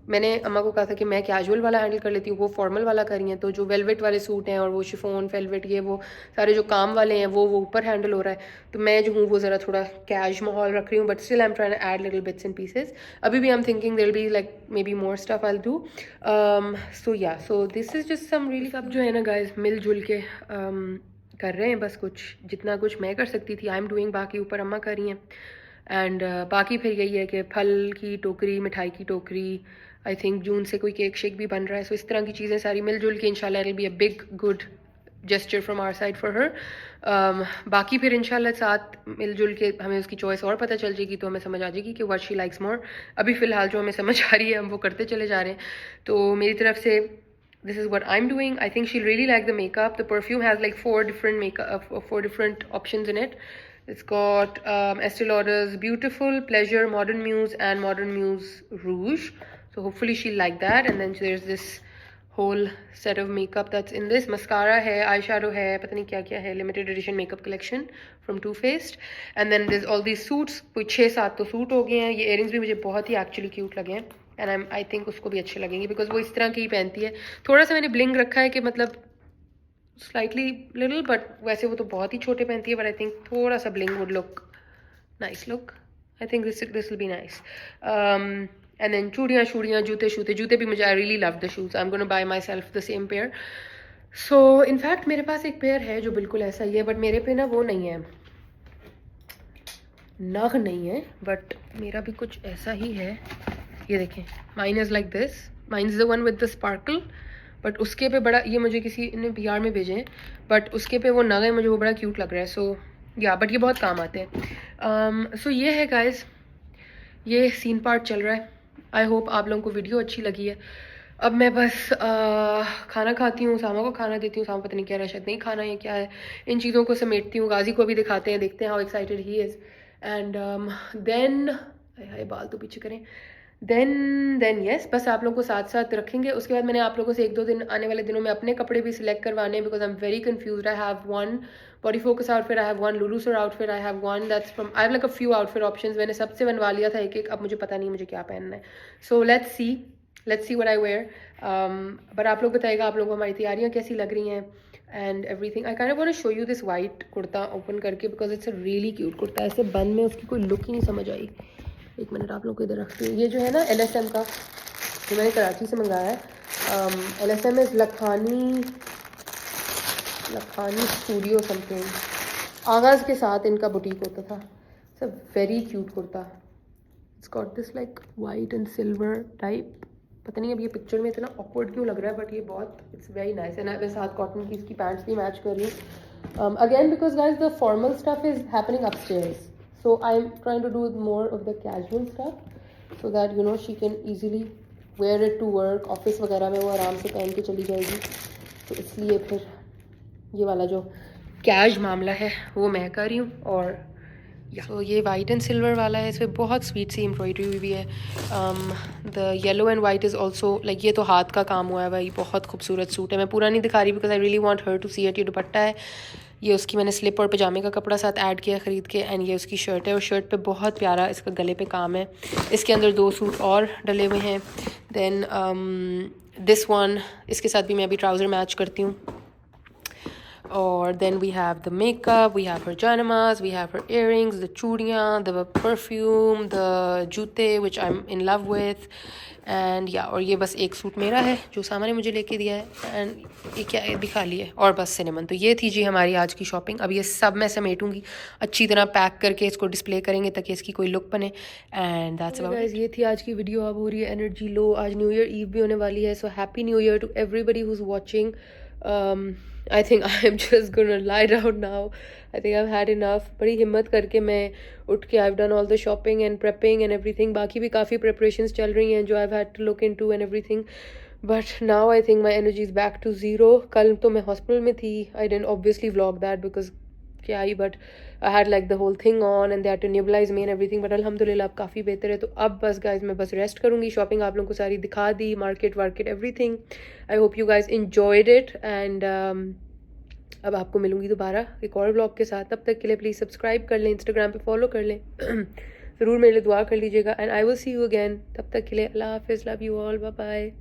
मैंने अम्मा को कहा था कि मैं कैजुअल वाला हैंडल कर लेती हूँ, वो फॉर्मल वाला कर रही हैं। तो जो वेलवेट वाले सूट हैं और वो शिफॉन वेलवेट, ये वो सारे जो काम वाले हैं वो ऊपर हैंडल हो रहा है। तो मैं जो हूँ वो ज़रा थोड़ा कैश माहौल रख रही हूँ, but still I am trying to add little bits and pieces. अभी भी I am thinking there will be like maybe more stuff I will do. So this is just some really, सब जो है ना guys मिलजुल के कर रहे हैं बस। कुछ जितना कुछ मैं कर सकती थी आई एम डूइंग, बाकी ऊपर अम्मा कर रही हैं। एंड बाकी फिर यही है कि फल की टोकरी, मिठाई की टोकरी, आई थिंक जून से कोई केक शेक भी बन रहा है। सो इस तरह की चीज़ें सारी मिलजुल के इंशाल्लाह it will be a big good gesture from our side for her. बाकी फिर इंशाल्लाह साथ मिलजुल के हमें उसकी चॉइस और पता चल जाएगी, तो हमें समझ आ जाएगी कि व्हाट शी लाइक्स मोर। अभी फ़िलहाल जो हमें समझ आ रही है हम वो करते चले जा रहे हैं। तो मेरी तरफ से this is what I'm doing. I think she'll really like the makeup. The perfume has like 4 different options in it. It's got Estee Lauder's Beautiful, Pleasure, Modern Muse and Modern Muse Rouge. So hopefully she'll like that. And then there's this whole set of makeup that's in this. Mascara hai, eyeshadow hai, pata nahi kya hai, limited edition makeup collection from Too Faced. And then there's all these suits. कोई 6-7 तो suit हो गए हैं। ये earrings भी मुझे बहुत ही actually cute लगे हैं। एंड आई थिंक उसको भी अच्छे लगेंगे बिकॉज वो इस तरह की ही पहनती है। थोड़ा सा मैंने ब्लिंग रखा है कि मतलब स्लाइटली लिटिल, बट वैसे वो तो बहुत ही छोटे पहनती है, बट आई थिंक थोड़ा सा bling would look nice look. I think this will be nice. And then चूड़ियाँ जूते भी मुझे, I really love the shoes, I am gonna buy myself the same pair. So in fact मेरे पास एक pair है जो बिल्कुल ऐसा ही है, बट मेरे पे ना वो नहीं है, नग नहीं है, बट मेरा भी कुछ ऐसा ही है। ये देखें, mine is like this, mine is the one with the sparkle, but उसके पे बड़ा, ये मुझे किसी ने बिहार में भेजे हैं, बट उसके पे वो नग है, मुझे वो बड़ा क्यूट लग रहा है। सो या बट ये बहुत काम आते हैं। सो ये है गाइज, ये सीन पार्ट चल रहा है। आई होप आप लोगों को वीडियो अच्छी लगी है। अब मैं बस खाना खाती हूँ, सामा को खाना देती हूँ, सामा पता नहीं क्या रहा, शायद नहीं खाना है क्या है, इन चीज़ों को समेटती हूँ। गाजी को भी दिखाते हैं, देखते हैं how excited he is. And then hi बाल तो पीछे करें, देन यस, बस आप लोगों को साथ साथ रखेंगे। उसके बाद मैंने आप लोगों से 1-2 दिन आने वाले दिनों में अपने कपड़े भी सिलेक्ट करवाने हैं, because I am very confuse. I have one body focus outfit, I have one Lulu sir outfit, I have one that's from, I have like a few outfit options. मैंने सबसे बनवा लिया था एक, अब मुझे पता नहीं मुझे क्या पहनना है। So let's see what I wear. But आप लोग बताइएगा आप लोगों को हमारी तैयारियाँ कैसी लग रही हैं and everything. I kind of want to show you this white kurta open करके, because it's a really cute kurta. ऐसे बंद में उसकी कोई लुक ही नहीं समझ आई। एक मिनट आप लोग को इधर रखती हूँ। ये जो है ना LSM का, जो मैंने कराची से मंगाया है, LSM is Lakhani studio something. आगाज़ के साथ इनका बुटीक होता था। It's a very cute kurta. It's got this like white and silver type. पता नहीं अब ये पिक्चर में इतना ऑकवर्ड क्यों लग रहा है, बट ये बहुत, इट्स वेरी नाइस। एंड मैं साथ कॉटन की इसकी पैंट्स भी मैच कर रही हूँ। Again because guys the formal stuff is happening upstairs, so I'm trying to do more of the casual stuff so that you know she can easily wear it to work, office वगैरह में वो आराम से पहन के चली जाएगी। तो इसलिए फिर ये वाला जो कैश मामला है वो मैं कर रही हूँ। और तो ये वाइट एंड सिल्वर वाला है, इसमें बहुत स्वीट सी एम्ब्रॉयडरी हुई भी है। The yellow and white is also like, ये तो हाथ का काम हुआ है भाई, बहुत खूबसूरत सूट है। मैं पूरा नहीं दिखा रही because I really want her to see it. ये दुपट्टा है, ये उसकी मैंने स्लिप और पजामे का कपड़ा साथ ऐड किया ख़रीद के, एंड ये उसकी शर्ट है, और शर्ट पे बहुत प्यारा इसका गले पे काम है। इसके अंदर 2 सूट और डले हुए हैं। देन दिस वन, इसके साथ भी मैं अभी ट्राउज़र मैच करती हूँ। और then we have the makeup, we have her जानामाज, we have her earrings, the चूड़ियाँ, द परफ्यूम, द जूते which I am in love with, and yeah, और ये बस एक सूट मेरा है जो सामने मुझे लेके दिया है, एंड ये क्या है दिखा लिया, और बस सिनेमन। तो ये थी जी हमारी आज की शॉपिंग। अब ये सब मैं समेटूंगी, अच्छी तरह पैक करके इसको डिस्प्ले करेंगे ताकि इसकी कोई लुक बने। And that's about it. ये थी आज की वीडियो। अब हो रही है एनर्जी लो, आज न्यू ईयर ईव भी होने वाली है। So happy new year to everybody who is watching. I think I'm just gonna lie down now. I think I've had enough. बड़ी हिम्मत करके मैं उठ के I've done all the shopping and prepping and everything. बाकी भी काफ़ी preparations चल रही हैं जो I've had to look into and everything. But now I think my energy is back to zero. कल तो मैं hospital में थी. I didn't obviously vlog that because क्या ही, but I had like the whole thing on and they had to nebulize me and everything. But अल्हम्दुलिल्लाह अब काफ़ी बेहतर है। तो अब बस guys मैं बस रेस्ट करूँगी। शॉपिंग आप लोगों को सारी दिखा दी, मार्केट वार्केट everything. I hope you guys enjoyed it and अब आपको मिलूंगी दोबारा एक और व्लॉग के साथ। तब तक के लिए प्लीज़ सब्सक्राइब कर लें, इंस्टाग्राम पे फॉलो कर लें, ज़रूर मेरे लिए दुआ कर लीजिएगा। And I will see you again. तब तक के लिए अल्लाह हाफिज़, love you all, bye bye.